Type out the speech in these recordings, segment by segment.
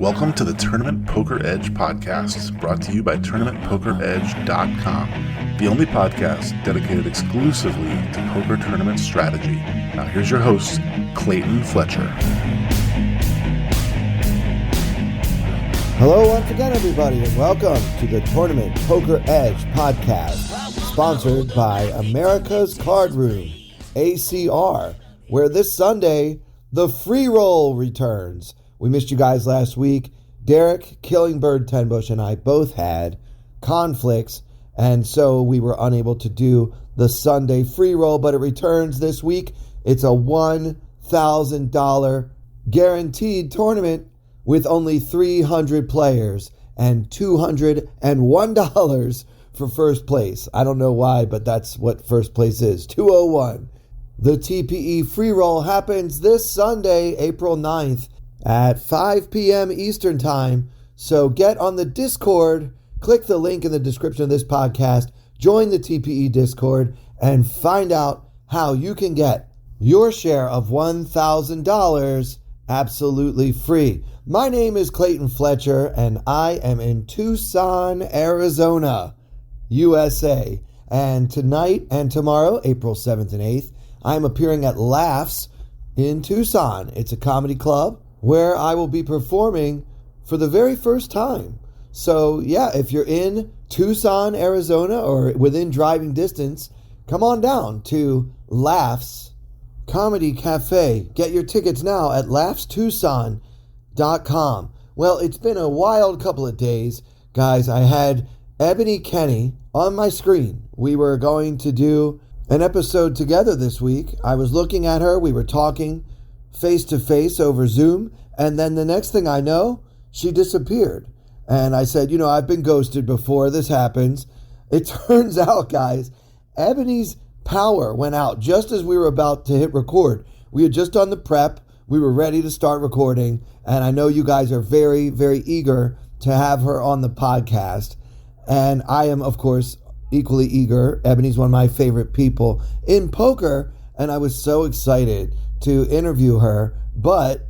Welcome to the Tournament Poker Edge podcast, brought to you by TournamentPokerEdge.com, the only podcast dedicated exclusively to poker tournament strategy. Now here's your host, Clayton Fletcher. Hello once again, everybody, and welcome to the Tournament Poker Edge podcast, sponsored by America's Card Room, ACR, where this Sunday, the free roll returns. We missed you guys last week. Derek, Killingbird Tenbush, and I both had conflicts, and so we were unable to do the Sunday free roll, but it returns this week. It's a $1,000 guaranteed tournament with only 300 players and $201 for first place. I don't know why, but that's what first place is, 201. The TPE free roll happens this Sunday, April 9th, at 5 p.m. Eastern Time. So get on the Discord, click the link in the description of this podcast, join the TPE Discord, and find out how you can get your share of $1,000 absolutely free. My name is Clayton Fletcher, and I am in Tucson, Arizona, USA. And tonight and tomorrow, April 7th and 8th, I'm appearing at Laughs in Tucson. It's a comedy club where I will be performing for the very first time. So yeah, if you're in Tucson, Arizona, or within driving distance, come on down to Laughs Comedy Cafe. Get your tickets now at laughstucson.com. Well, it's been a wild couple of days, guys. I had Ebony Kenny on my screen. We were going to do an episode together this week. I was looking at her. We were talking face to face over Zoom, and then the next thing I know, she disappeared. And I said, I've been ghosted before. This happens. It turns out, guys, Ebony's power went out just as we were about to hit record. We had just done the prep. We were ready to start recording, and I know you guys are very, very eager to have her on the podcast. And I am, of course, equally eager. Ebony's one of my favorite people in poker, and I was so excited to interview her, but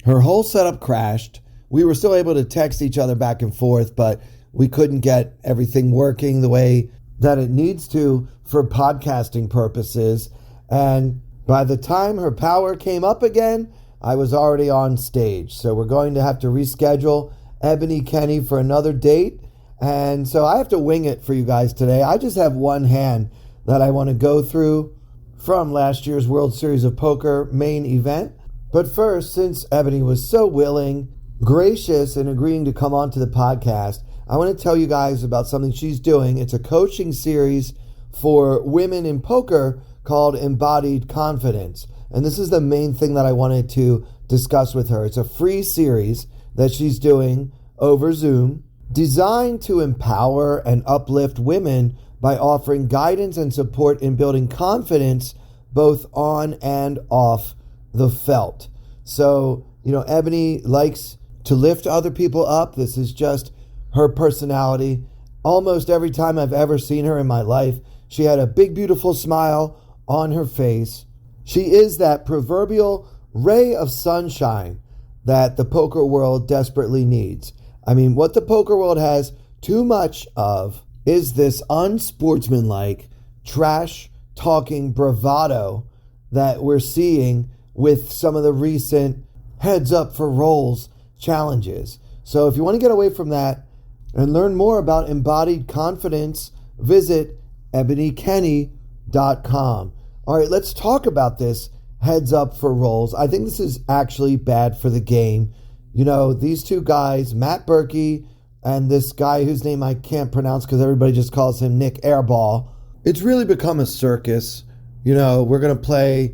her whole setup crashed. We were still able to text each other back and forth, but we couldn't get everything working the way that it needs to for podcasting purposes. And by the time her power came up again, I was already on stage. So we're going to have to reschedule Ebony Kenny for another date. And so I have to wing it for you guys today. I just have one hand that I want to go through from last year's World Series of Poker main event. But first, since Ebony was so willing, gracious, and agreeing to come onto the podcast, I want to tell you guys about something she's doing. It's a coaching series for women in poker called Embodied Confidence. And this is the main thing that I wanted to discuss with her. It's a free series that she's doing over Zoom, designed to empower and uplift women by offering guidance and support in building confidence both on and off the felt. So, Ebony likes to lift other people up. This is just her personality. Almost every time I've ever seen her in my life, she had a big, beautiful smile on her face. She is that proverbial ray of sunshine that the poker world desperately needs. I mean, what the poker world has too much of is this unsportsmanlike, trash-talking bravado that we're seeing with some of the recent heads up for rolls challenges. So if you want to get away from that and learn more about embodied confidence, visit ebonykenny.com. All right, let's talk about this heads up for rolls. I think this is actually bad for the game. These two guys, Matt Berkey and this guy whose name I can't pronounce because everybody just calls him Nick Airball. It's really become a circus. We're going to play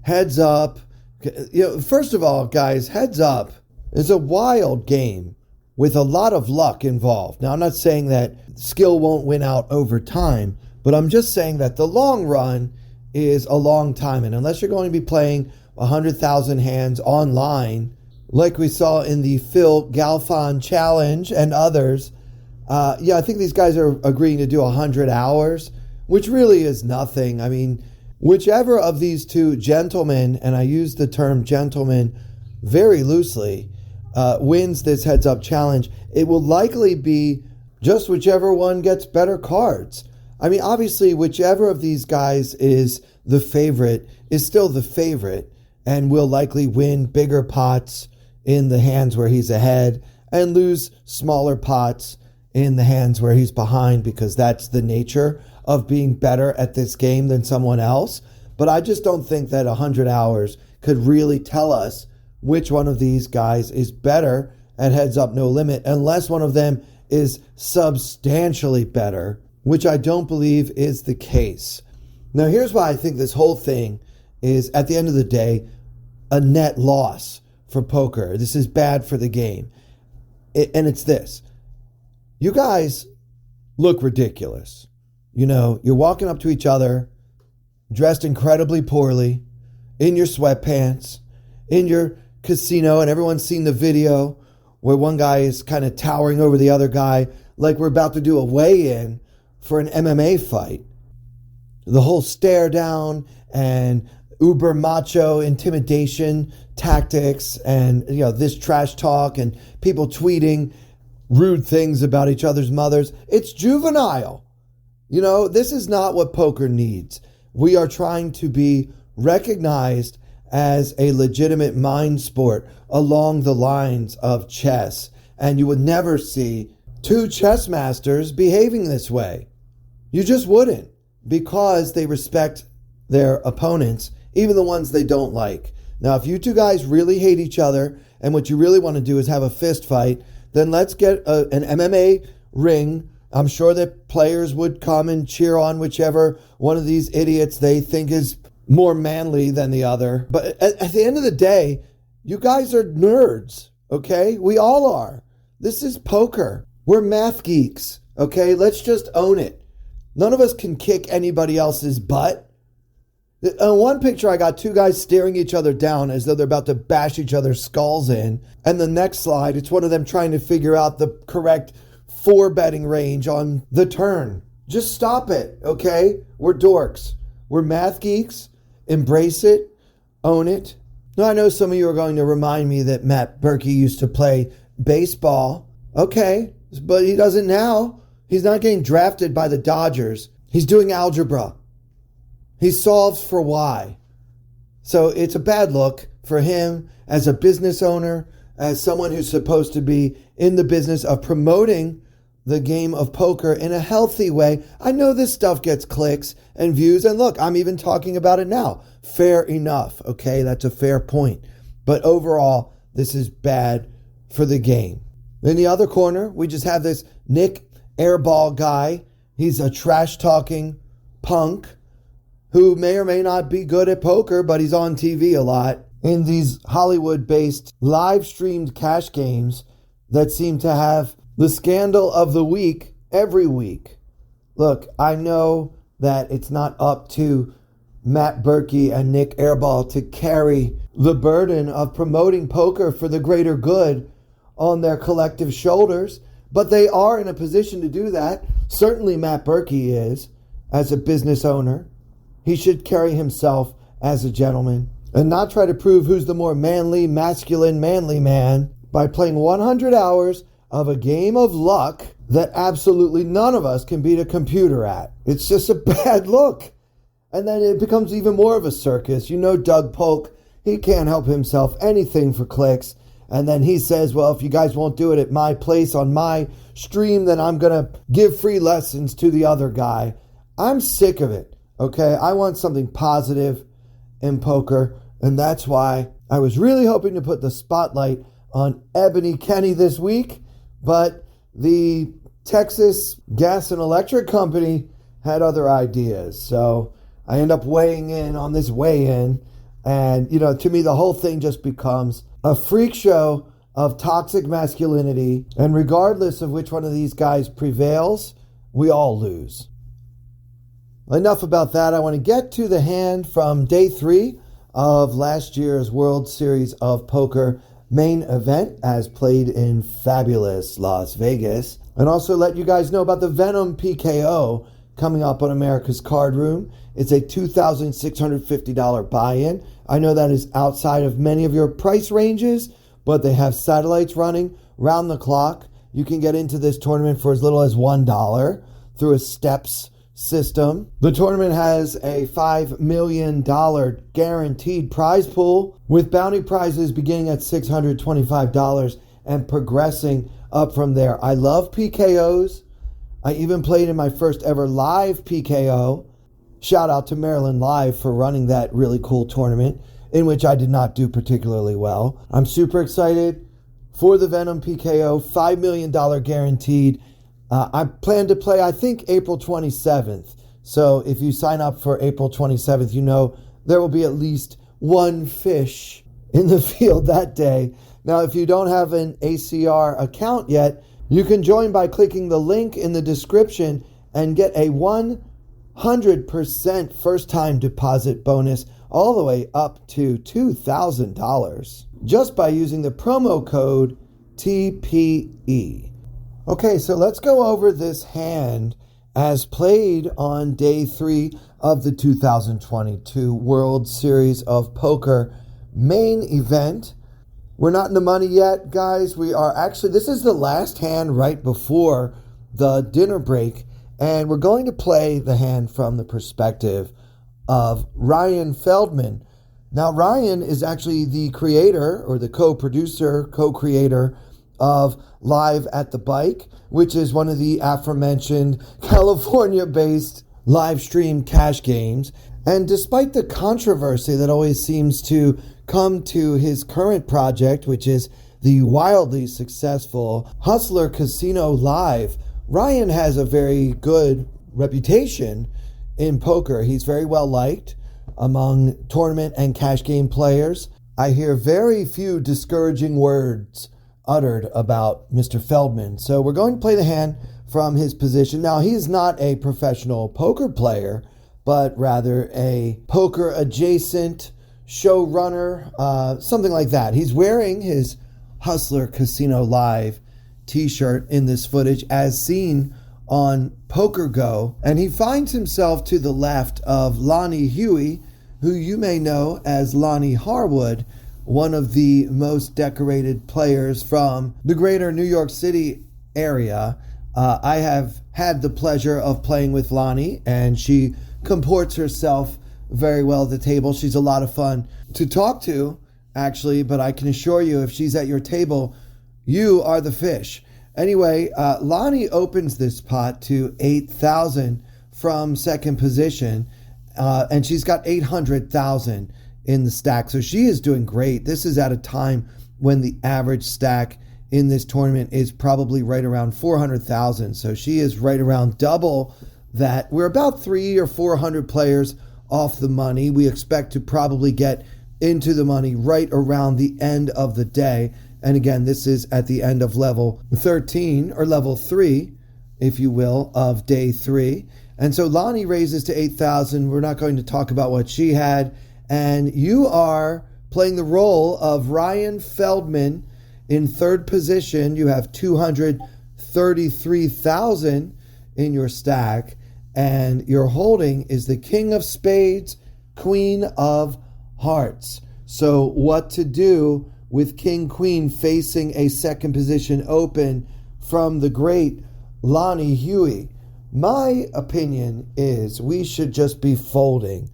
heads up. First of all, guys, heads up is a wild game with a lot of luck involved. Now, I'm not saying that skill won't win out over time, but I'm just saying that the long run is a long time. And unless you're going to be playing 100,000 hands online, like we saw in the Phil Galfond Challenge and others, I think these guys are agreeing to do 100 hours, which really is nothing. I mean, whichever of these two gentlemen, and I use the term gentleman very loosely, wins this heads-up challenge, it will likely be just whichever one gets better cards. I mean, obviously, whichever of these guys is the favorite is still the favorite and will likely win bigger pots in the hands where he's ahead and lose smaller pots in the hands where he's behind, because that's the nature of being better at this game than someone else. But I just don't think that 100 hours could really tell us which one of these guys is better at Heads Up No Limit, unless one of them is substantially better, which I don't believe is the case. Now, here's why I think this whole thing is, at the end of the day, a net loss for poker. This is bad for the game. And it's this. You guys look ridiculous. You know, you're walking up to each other, dressed incredibly poorly, in your sweatpants, in your casino, and everyone's seen the video where one guy is kind of towering over the other guy like we're about to do a weigh-in for an MMA fight. The whole stare down and uber macho intimidation tactics and, you know, this trash talk and people tweeting rude things about each other's mothers. It's juvenile. You know, this is not what poker needs. We are trying to be recognized as a legitimate mind sport along the lines of chess. And you would never see two chess masters behaving this way. You just wouldn't, because they respect their opponents, even the ones they don't like. Now, if you two guys really hate each other and what you really want to do is have a fist fight, then let's get an MMA ring. I'm sure that players would come and cheer on whichever one of these idiots they think is more manly than the other. But at the end of the day, you guys are nerds, okay? We all are. This is poker. We're math geeks, okay? Let's just own it. None of us can kick anybody else's butt. On one picture, I got two guys staring each other down as though they're about to bash each other's skulls in. And the next slide, it's one of them trying to figure out the correct 4-betting range on the turn. Just stop it, okay? We're dorks. We're math geeks. Embrace it. Own it. Now, I know some of you are going to remind me that Matt Berkey used to play baseball. Okay, but he doesn't now. He's not getting drafted by the Dodgers. He's doing algebra. He solves for Y. So it's a bad look for him as a business owner, as someone who's supposed to be in the business of promoting the game of poker in a healthy way. I know this stuff gets clicks and views, and look, I'm even talking about it now. Fair enough, okay? That's a fair point. But overall, this is bad for the game. In the other corner, we just have this Nick Airball guy. He's a trash-talking punk who may or may not be good at poker, but he's on TV a lot in these Hollywood-based live-streamed cash games that seem to have the scandal of the week every week. Look, I know that it's not up to Matt Berkey and Nick Airball to carry the burden of promoting poker for the greater good on their collective shoulders, but they are in a position to do that. Certainly Matt Berkey is, as a business owner. He should carry himself as a gentleman and not try to prove who's the more manly, masculine, manly man by playing 100 hours of a game of luck that absolutely none of us can beat a computer at. It's just a bad look. And then it becomes even more of a circus. You know Doug Polk, he can't help himself, anything for clicks. And then he says, well, if you guys won't do it at my place on my stream, then I'm going to give free lessons to the other guy. I'm sick of it, okay? I want something positive in poker, and that's why I was really hoping to put the spotlight on Ebony Kenny this week, but the Texas Gas and Electric Company had other ideas. So I end up weighing in on this weigh-in, and, you know, to me, the whole thing just becomes a freak show of toxic masculinity, and regardless of which one of these guys prevails, we all lose. Enough about that. I want to get to the hand from day 3 of last year's World Series of Poker main event as played in fabulous Las Vegas, and also let you guys know about the Venom PKO coming up on America's Card Room. It's a $2,650 buy-in. I know that is outside of many of your price ranges, but they have satellites running round the clock. You can get into this tournament for as little as $1 through a steps system. The tournament has a $5 million guaranteed prize pool with bounty prizes beginning at $625 and progressing up from there. I love PKOs. I even played in my first ever live PKO. Shout out to Maryland Live for running that really cool tournament in which I did not do particularly well. I'm super excited for the Venom PKO, $5 million guaranteed. I plan to play, I think, April 27th. So if you sign up for April 27th, you know there will be at least one fish in the field that day. Now, if you don't have an ACR account yet, you can join by clicking the link in the description and get a 100% first-time deposit bonus all the way up to $2,000 just by using the promo code TPE. Okay, so let's go over this hand as played on day 3 of the 2022 World Series of Poker Main Event. We're not in the money yet, guys. We are actually, this is the last hand right before the dinner break, and we're going to play the hand from the perspective of Ryan Feldman. Now, Ryan is actually the creator or the co-creator of Live at the Bike, which is one of the aforementioned California-based live stream cash games. And despite the controversy that always seems to come to his current project, which is the wildly successful Hustler Casino Live, Ryan has a very good reputation in poker. He's very well liked among tournament and cash game players. I hear very few discouraging words uttered about Mr. Feldman. So we're going to play the hand from his position. Now, he is not a professional poker player, but rather a poker adjacent showrunner, something like that. He's wearing his Hustler Casino Live t-shirt in this footage as seen on Poker Go, and he finds himself to the left of Lonnie Huey, who you may know as Lonnie Harwood, one of the most decorated players from the greater New York City area. I have had the pleasure of playing with Lonnie, and she comports herself very well at the table. She's a lot of fun to talk to, actually, but I can assure you, if she's at your table, you are the fish. Anyway, Lonnie opens this pot to 8,000 from second position, and she's got 800,000 in the stack. So she is doing great. This is at a time when the average stack in this tournament is probably right around 400,000. So she is right around double that. We're about 300 or 400 players off the money. We expect to probably get into the money right around the end of the day. And again, this is at the end of level 13, or level 3, if you will, of day 3. And so Lonnie raises to 8,000. We're not going to talk about what she had. And you are playing the role of Ryan Feldman in third position. You have 233,000 in your stack. And your holding is the King of Spades, Queen of Hearts. So what to do with King Queen facing a second position open from the great Lonnie Huey? My opinion is we should just be folding.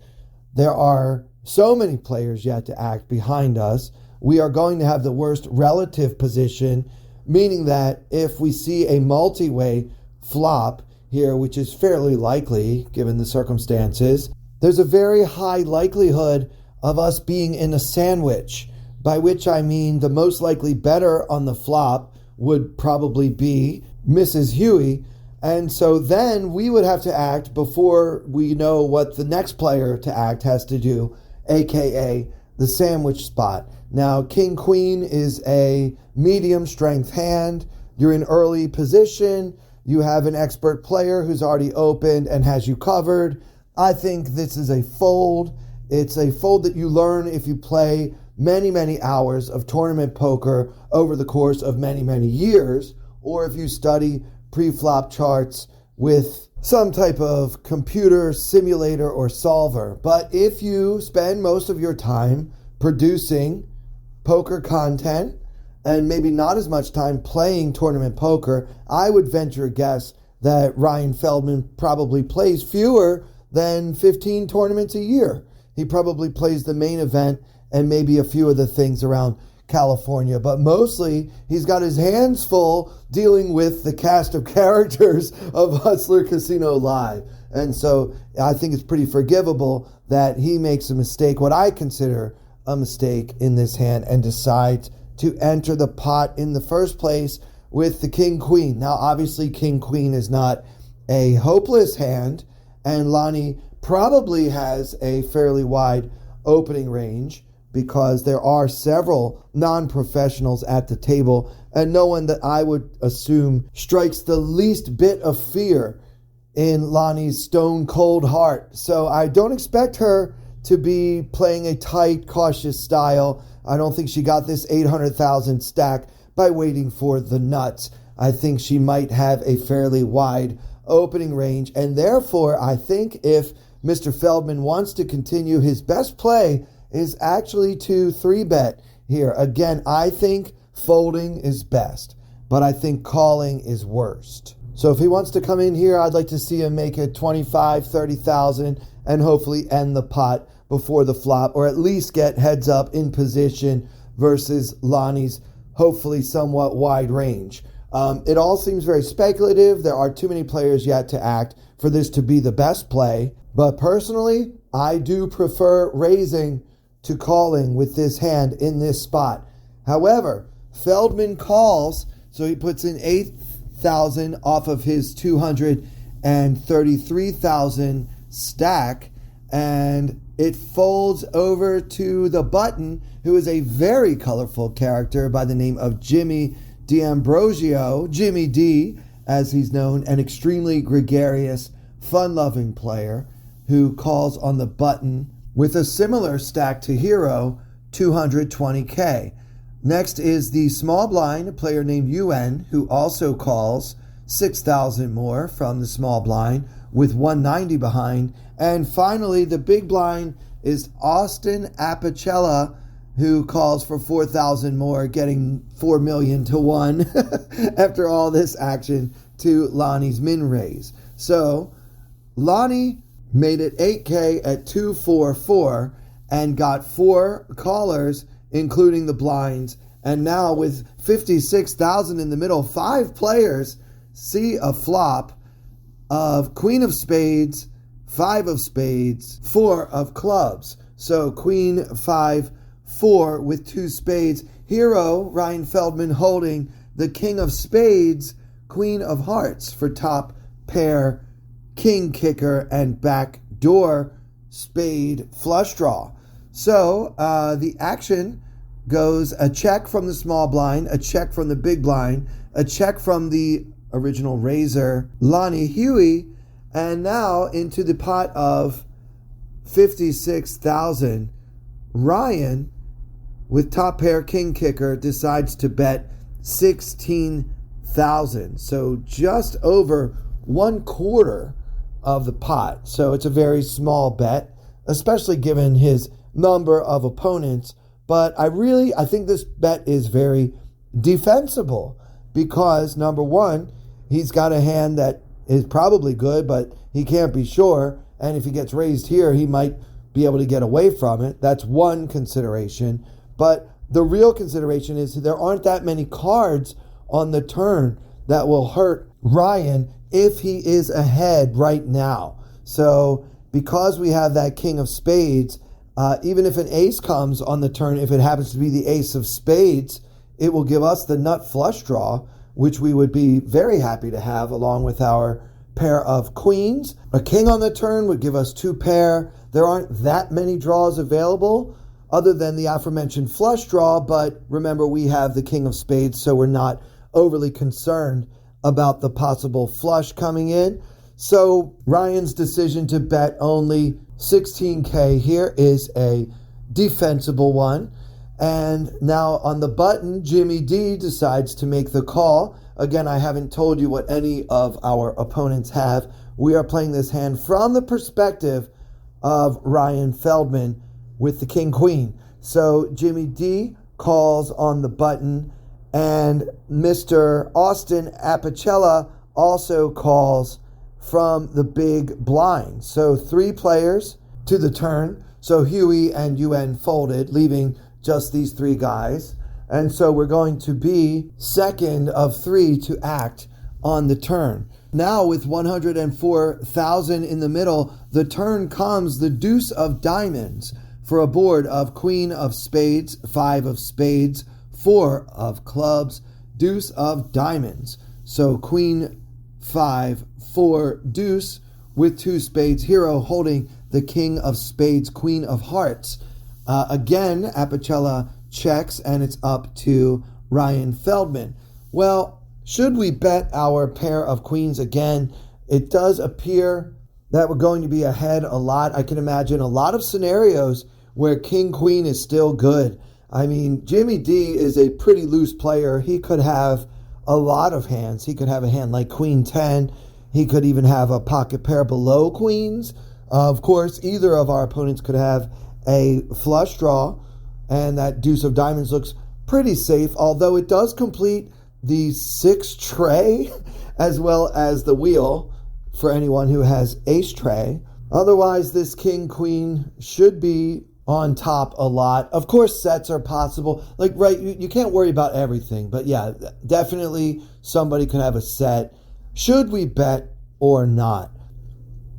There are so many players yet to act behind us. We are going to have the worst relative position, meaning that if we see a multi-way flop here, which is fairly likely given the circumstances, there's a very high likelihood of us being in a sandwich, by which I mean the most likely better on the flop would probably be Mrs. Huey. And so then we would have to act before we know what the next player to act has to do, aka the sandwich spot. Now, King Queen is a medium strength hand. You're in early position. You have an expert player who's already opened and has you covered. I think this is a fold. It's a fold that you learn if you play many, many hours of tournament poker over the course of many, many years, or if you study pre-flop charts with some type of computer simulator or solver. But if you spend most of your time producing poker content and maybe not as much time playing tournament poker, I would venture a guess that Ryan Feldman probably plays fewer than 15 tournaments a year. He probably plays the main event and maybe a few of the things around California, but mostly he's got his hands full dealing with the cast of characters of Hustler Casino Live. And so I think it's pretty forgivable that he makes a mistake, what I consider a mistake in this hand, and decides to enter the pot in the first place with the King Queen. Now, obviously, King Queen is not a hopeless hand, and Lonnie probably has a fairly wide opening range, because there are several non-professionals at the table, and no one that I would assume strikes the least bit of fear in Lonnie's stone-cold heart. So I don't expect her to be playing a tight, cautious style. I don't think she got this 800,000 stack by waiting for the nuts. I think she might have a fairly wide opening range, and therefore I think if Mr. Feldman wants to continue, his best play is actually to 3-bet here. Again, I think folding is best, but I think calling is worst. So if he wants to come in here, I'd like to see him make it 25, 30,000 and hopefully end the pot before the flop, or at least get heads up in position versus Lonnie's hopefully somewhat wide range. It all seems very speculative. There are too many players yet to act for this to be the best play, but personally, I do prefer raising to calling with this hand in this spot. However, Feldman calls, so he puts in 8,000 off of his 233,000 stack, and it folds over to the button, who is a very colorful character by the name of Jimmy D'Ambrosio, Jimmy D, as he's known, an extremely gregarious, fun-loving player who calls on the button with a similar stack to Hero, 220K. Next is the small blind, a player named UN, who also calls 6,000 more from the small blind with 190 behind. And finally, the big blind is Austin Apicella, who calls for 4,000 more, getting 4 million to 1 after all this action to Lonnie's min raise. So Lonnie made it 8K at 244 and got 4 callers, including the blinds. And now with 56,000 in the middle, 5 players see a flop of Queen of Spades, 5 of Spades, 4 of Clubs. So Queen, 5, 4 with 2 spades. Hero, Ryan Feldman, holding the King of Spades, Queen of Hearts for top pair, King kicker, and backdoor spade flush draw. So the action goes a check from the small blind, a check from the big blind, a check from the original raiser, Lonnie Huey, and now into the pot of 56,000. Ryan, with top pair king kicker, decides to bet 16,000. So just over 1/4 of the pot. So it's a very small bet, especially given his number of opponents. But I think this bet is very defensible because, number one, he's got a hand that is probably good, but he can't be sure. And if he gets raised here, he might be able to get away from it. That's one consideration. But the real consideration is there aren't that many cards on the turn that will hurt Ryan if he is ahead right now. So because we have that King of Spades, even if an ace comes on the turn, if it happens to be the Ace of Spades, it will give us the nut flush draw, which we would be very happy to have along with our pair of queens. A king on the turn would give us 2 pair. There aren't that many draws available other than the aforementioned flush draw, but remember we have the King of Spades, so we're not overly concerned about the possible flush coming in. So Ryan's decision to bet only 16K here is a defensible one. And now on the button, Jimmy D decides to make the call. Again, I haven't told you what any of our opponents have we are playing this hand from the perspective of Ryan Feldman with the King Queen. So Jimmy D calls on the button, and Mr. Austin Apicella also calls from the big blind. So 3 players to the turn. So Huey and UN folded, leaving just these 3 guys. And so we're going to be second of 3 to act on the turn. Now with 104,000 in the middle, the turn comes the deuce of diamonds for a board of queen of spades, 5 of spades, 4 of clubs, deuce of diamonds. So queen, 5, 4, deuce with 2 spades, hero holding the king of spades, queen of hearts. Again, Apicella checks, and it's up to Ryan Feldman. Well, should we bet our pair of queens again? It does appear that we're going to be ahead a lot. I can imagine a lot of scenarios where king queen is still good. I mean, Jimmy D is a pretty loose player. He could have a lot of hands. He could have a hand like queen 10. He could even have a pocket pair below queens. Of course, either of our opponents could have a flush draw, and that deuce of diamonds looks pretty safe, although it does complete the 6 tray as well as the wheel for anyone who has ace tray. Otherwise, this king queen should be on top a lot. Of course, sets are possible. Like, right, you can't worry about everything, but yeah, definitely somebody could have a set. Should we bet or not?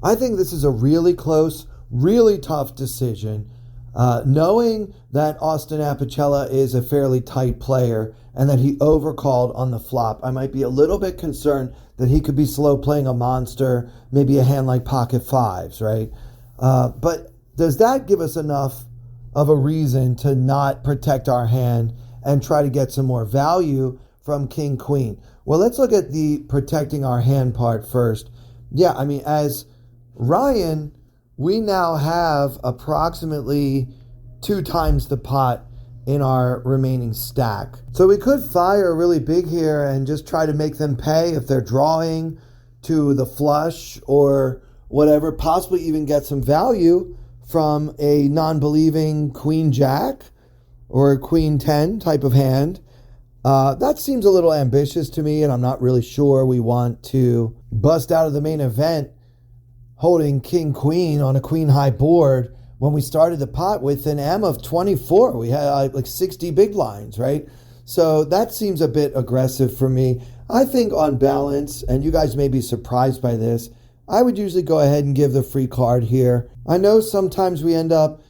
I think this is a really close, really tough decision. Knowing that Austin Apicella is a fairly tight player and that he overcalled on the flop, I might be a little bit concerned that he could be slow playing a monster, maybe a hand like pocket 5s, right? But does that give us enough of a reason to not protect our hand and try to get some more value from king queen? Well, let's look at the protecting our hand part first. Yeah, I mean, as Ryan, we now have approximately 2 times the pot in our remaining stack. So we could fire really big here and just try to make them pay if they're drawing to the flush or whatever, possibly even get some value from a non-believing queen jack or a queen 10 type of hand. That seems a little ambitious to me, and I'm not really sure we want to bust out of the main event holding king queen on a queen high board when we started the pot with an M of 24. We had like 60 big blinds, right? So that seems a bit aggressive for me. I think on balance, and you guys may be surprised by this, I would usually go ahead and give the free card here. I know sometimes we end up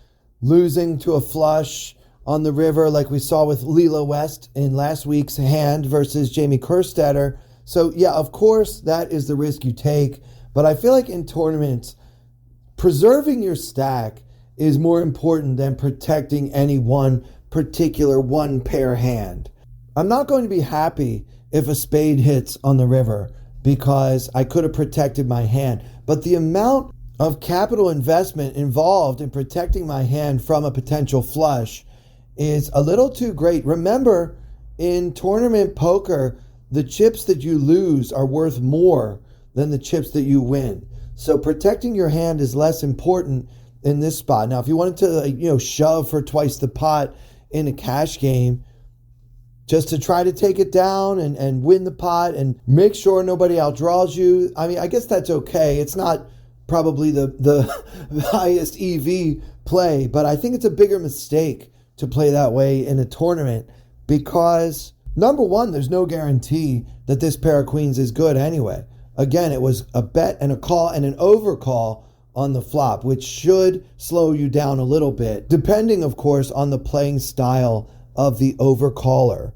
losing to a flush on the river like we saw with Leela West in last week's hand versus Jamie Kerstetter. So yeah, of course, that is the risk you take. But I feel like in tournaments, preserving your stack is more important than protecting any one particular one pair hand. I'm not going to be happy if a spade hits on the river because I could have protected my hand. But the amount of capital investment involved in protecting my hand from a potential flush is a little too great. Remember, in tournament poker, the chips that you lose are worth more than the chips that you win. So protecting your hand is less important in this spot. Now, if you wanted to, shove for twice the pot in a cash game, just to try to take it down and win the pot and make sure nobody outdraws you, I mean, I guess that's okay. It's not probably the highest EV play, but I think it's a bigger mistake to play that way in a tournament because, number one, there's no guarantee that this pair of queens is good anyway. Again, it was a bet and a call and an overcall on the flop, which should slow you down a little bit, depending, of course, on the playing style of the overcaller.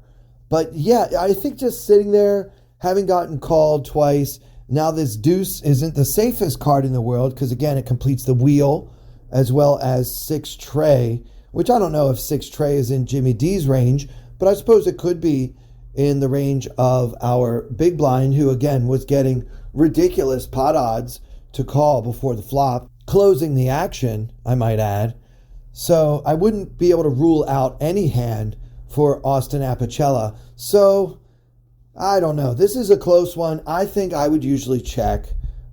But yeah, I think just sitting there, having gotten called twice, now this deuce isn't the safest card in the world because, again, it completes the wheel as well as 6 tray, which I don't know if 6 tray is in Jimmy D's range, but I suppose it could be in the range of our big blind, who, again, was getting ridiculous pot odds to call before the flop, closing the action, I might add. So I wouldn't be able to rule out any hand for Austin Apicella. So I don't know. This is a close one. I think I would usually check.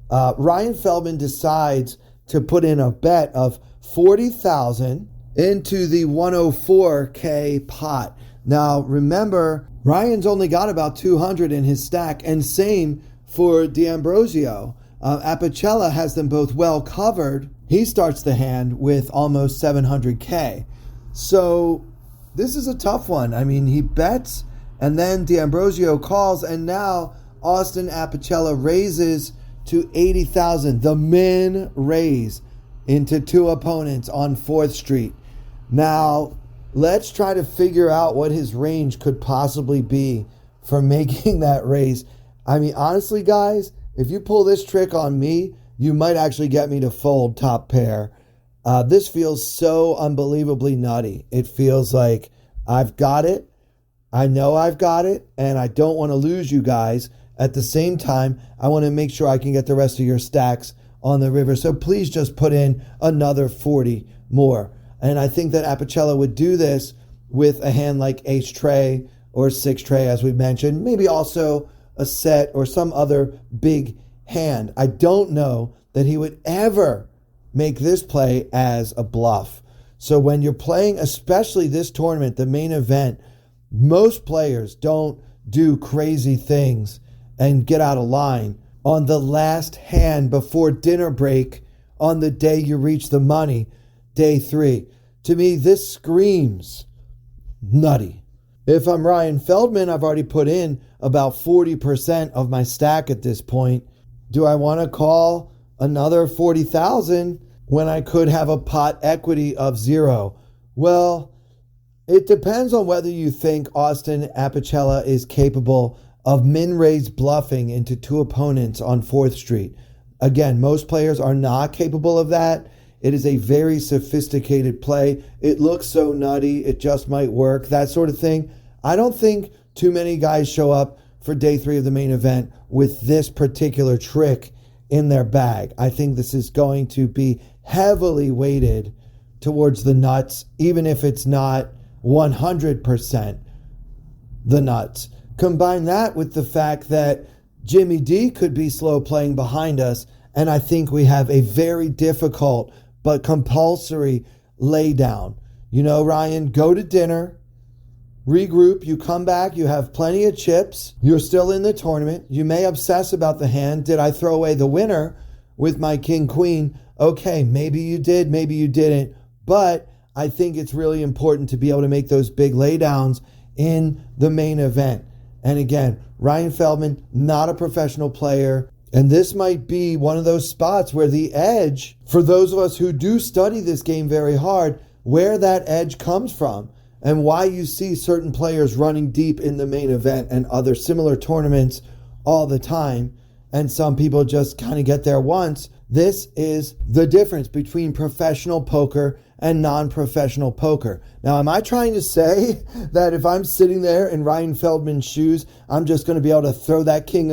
Ryan Feldman decides to put in a bet of $40,000 into the 104K pot. Now, remember, Ryan's only got about 200 in his stack, and same for D'Ambrosio. Apicella has them both well covered. He starts the hand with almost 700K. So this is a tough one. I mean, he bets, and then D'Ambrosio calls, and now Austin Apicella raises to 80,000. The min raise into two opponents on 4th Street. Now, let's try to figure out what his range could possibly be for making that raise. I mean, honestly, guys, if you pull this trick on me, you might actually get me to fold top pair. This feels so unbelievably nutty. It feels like I've got it. I know I've got it, and I don't want to lose you guys. At the same time, I want to make sure I can get the rest of your stacks on the river. So please just put in another 40 more. And I think that Apicella would do this with a hand like ace tray or 6 tray, as we mentioned. Maybe also a set or some other big hand. I don't know that he would ever make this play as a bluff. So when you're playing, especially this tournament, the main event, most players don't do crazy things and get out of line on the last hand before dinner break on the day you reach the money, day 3. To me, this screams nutty. If I'm Ryan Feldman, I've already put in about 40% of my stack at this point. Do I want to call another 40,000 when I could have a pot equity of 0? Well, it depends on whether you think Austin Apicella is capable of min-raise bluffing into two opponents on 4th Street. Again, most players are not capable of that. It is a very sophisticated play. It looks so nutty, it just might work, that sort of thing. I don't think too many guys show up for day 3 of the main event with this particular trick in their bag. I think this is going to be heavily weighted towards the nuts, even if it's not 100% the nuts. Combine that with the fact that Jimmy D could be slow playing behind us, and I think we have a very difficult but compulsory laydown. You know, Ryan, go to dinner, regroup, you come back, you have plenty of chips, you're still in the tournament, you may obsess about the hand. Did I throw away the winner with my king-queen? Okay, maybe you did, maybe you didn't, but I think it's really important to be able to make those big laydowns in the main event. And again, Ryan Feldman, not a professional player. And this might be one of those spots where the edge, for those of us who do study this game very hard, where that edge comes from and why you see certain players running deep in the main event and other similar tournaments all the time. And some people just kind of get there once. This is the difference between professional poker and non-professional poker. Now, am I trying to say that if I'm sitting there in Ryan Feldman's shoes, I'm just going to be able to throw that king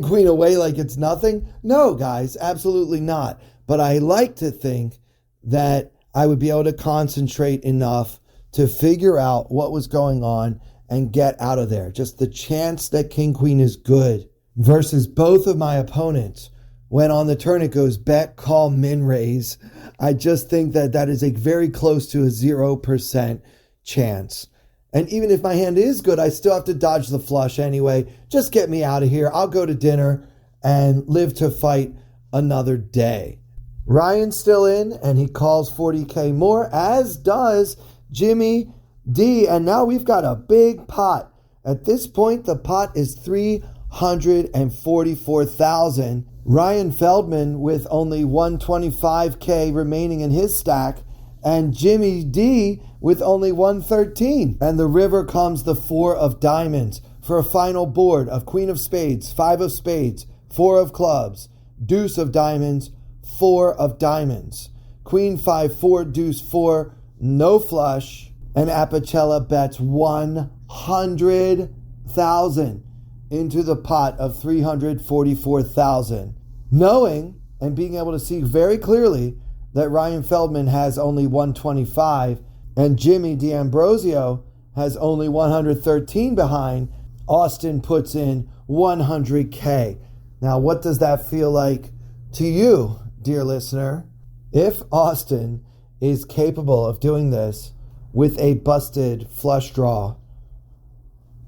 queen away like it's nothing? No, guys, absolutely not. But I like to think that I would be able to concentrate enough to figure out what was going on and get out of there. Just the chance that king queen is good versus both of my opponents. When on the turn it goes bet, call, min raise, I just think that that is a very close to a 0% chance. And even if my hand is good, I still have to dodge the flush anyway. Just get me out of here. I'll go to dinner and live to fight another day. Ryan's still in, and he calls 40K more, as does Jimmy D. And now we've got a big pot. At this point, the pot is $344,000. Ryan Feldman with only 125K remaining in his stack, and Jimmy D with only 113. And the river comes the 4 of diamonds for a final board of queen of spades, 5 of spades, 4 of clubs, deuce of diamonds, 4 of diamonds, queen 5, 4, deuce 4, no flush, and Apicella bets 100,000 into the pot of 344,000, knowing and being able to see very clearly that Ryan Feldman has only 125 and Jimmy D'Ambrosio has only 113 behind. Austin puts in 100K. Now, what does that feel like to you, dear listener? If Austin is capable of doing this with a busted flush draw,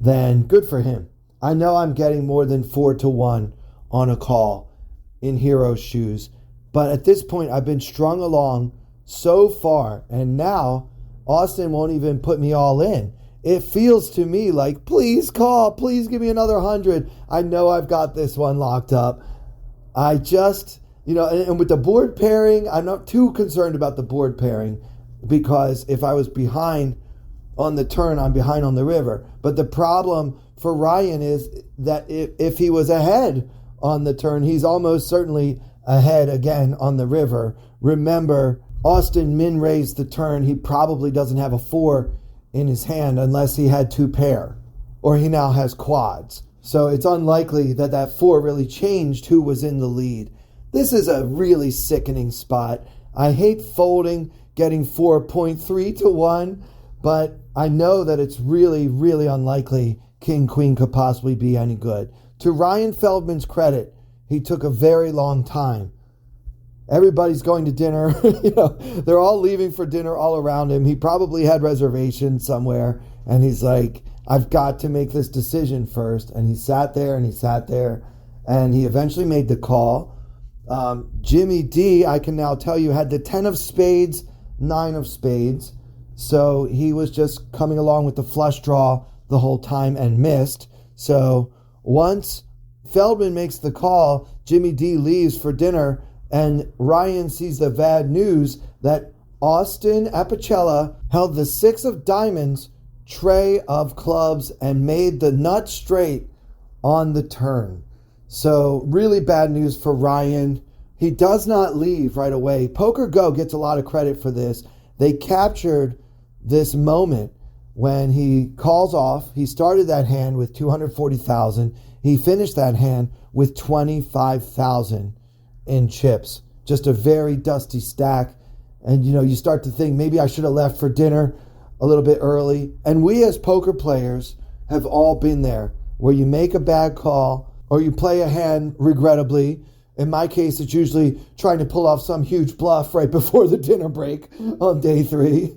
then good for him. I know I'm getting more than 4-1 on a call in Hero's shoes, but at this point I've been strung along so far, and now Austin won't even put me all in. It feels to me like, please call, please give me another 100. I know I've got this one locked up. I just, and with the board pairing, I'm not too concerned about the board pairing, because if I was behind on the turn, I'm behind on the river. But the problem for Ryan is that if he was ahead on the turn, he's almost certainly ahead again on the river. Remember, Austin min-raised the turn. He probably doesn't have a 4 in his hand unless he had 2 pair, or he now has quads. So it's unlikely that that 4 really changed who was in the lead. This is a really sickening spot. I hate folding, getting 4.3-1, but I know that it's really, really unlikely King Queen could possibly be any good. To Ryan Feldman's credit, he took a very long time. Everybody's going to dinner. They're all leaving for dinner all around him. He probably had reservations somewhere, and he's like, I've got to make this decision first. And he sat there, and he eventually made the call. Jimmy D, I can now tell you, had the 10 of spades, 9 of spades. So he was just coming along with the flush draw the whole time and missed. So once Feldman makes the call, Jimmy D leaves for dinner, and Ryan sees the bad news that Austin Apicella held the 6 of diamonds, tray of clubs, and made the nut straight on the turn. So really bad news for Ryan. He does not leave right away. Poker Go gets a lot of credit for this. They captured this moment when he calls off. He started that hand with 240,000. He finished that hand with 25,000 in chips. Just a very dusty stack. And you start to think, maybe I should have left for dinner a little bit early. And we as poker players have all been there, where you make a bad call or you play a hand regrettably. In my case, it's usually trying to pull off some huge bluff right before the dinner break on day 3.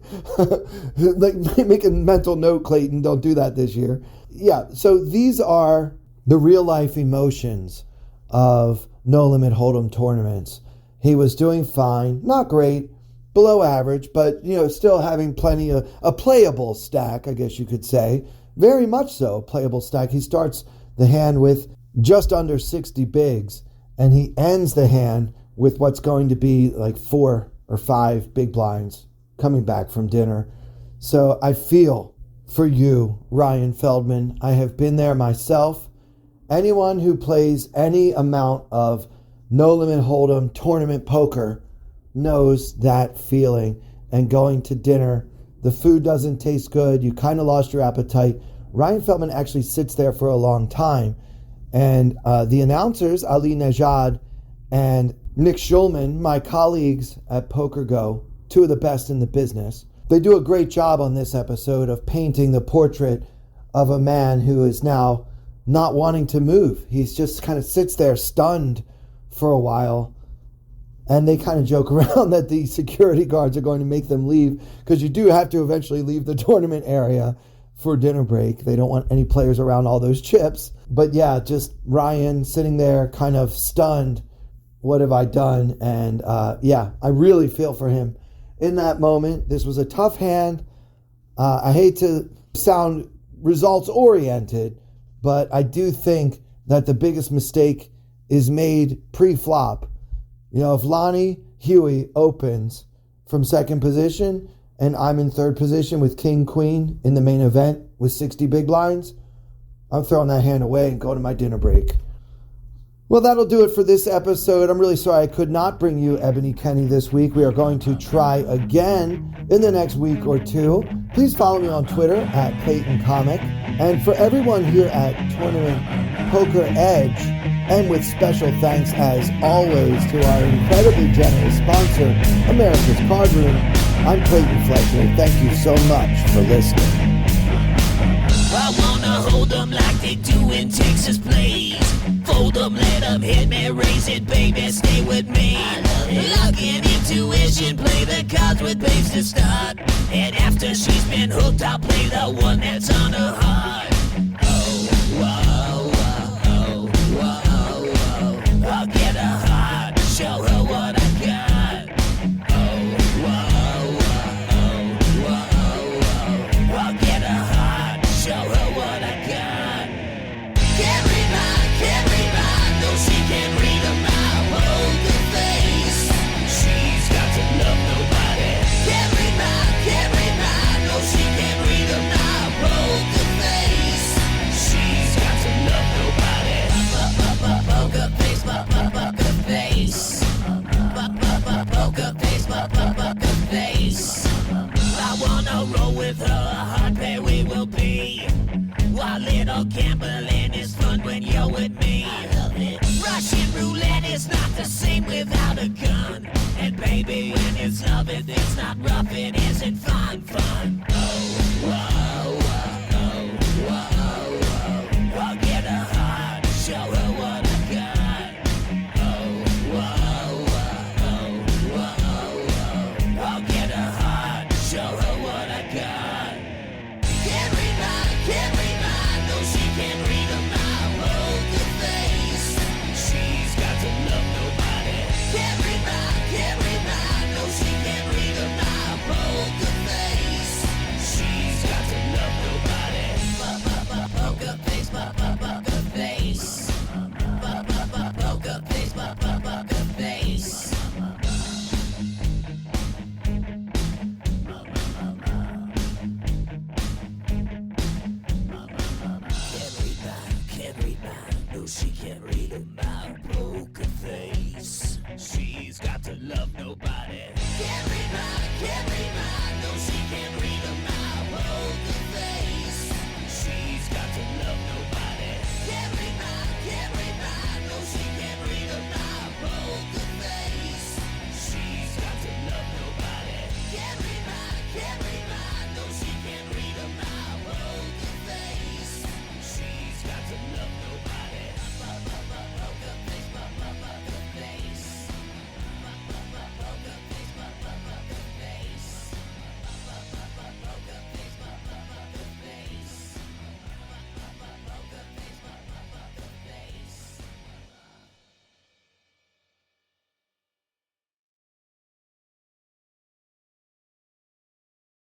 Make a mental note, Clayton, don't do that this year. Yeah, so these are the real life emotions of No Limit Hold'em tournaments. He was doing fine, not great, below average, but still having plenty of a playable stack, I guess you could say. Very much so, a playable stack. He starts the hand with just under 60 bigs, and he ends the hand with what's going to be like 4 or 5 big blinds coming back from dinner. So I feel for you, Ryan Feldman. I have been there myself. Anyone who plays any amount of No Limit Hold'em tournament poker knows that feeling. And going to dinner, the food doesn't taste good. You kind of lost your appetite. Ryan Feldman actually sits there for a long time. And the announcers, Ali Nejad and Nick Schulman, my colleagues at Poker Go, 2 of the best in the business, they do a great job on this episode of painting the portrait of a man who is now not wanting to move. He's just kind of sits there stunned for a while. And they kind of joke around that the security guards are going to make them leave, because you do have to eventually leave the tournament area for dinner break. They don't want any players around all those chips. But yeah, just Ryan sitting there kind of stunned. What have I done? And I really feel for him in that moment. This was a tough hand. I hate to sound results oriented, but I do think that the biggest mistake is made pre-flop. If Lonnie Huey opens from second position and I'm in third position with King Queen in the main event with 60 big blinds, I'm throwing that hand away and going to my dinner break. Well, that'll do it for this episode. I'm really sorry I could not bring you Ebony Kenny this week. We are going to try again in the next week or 2. Please follow me on Twitter at Clayton Comic. And for everyone here at Tournament Poker Edge, and with special thanks as always to our incredibly generous sponsor, America's Card Room, I'm Clayton Fletcher. Thank you so much for listening. I wanna hold 'em like they do in Texas, please. Fold 'em, let 'em hit me, raise it, baby, stay with me. Lock in intuition, play the cards with babes to start. And after she's been hooked, I'll play the one that's on her heart. Oh, whoa, whoa, whoa, whoa. I'll get her heart, show her what I got. Oh, whoa, whoa, whoa, whoa. I'll get her heart, show her what I got. Can't read mine, no she can't read a mile. Poker face, she's got to love nobody. Can't read mine, no she can't read a mile. Poker face, she's got to love nobody. Poker face, poker face. Poker face, poker face. I wanna roll with her, a hard pair we will be. While little gambling is fun when you're with me. Russian roulette is not the same without a gun. And baby, when it's love, it's not rough, it isn't fun. Oh, whoa.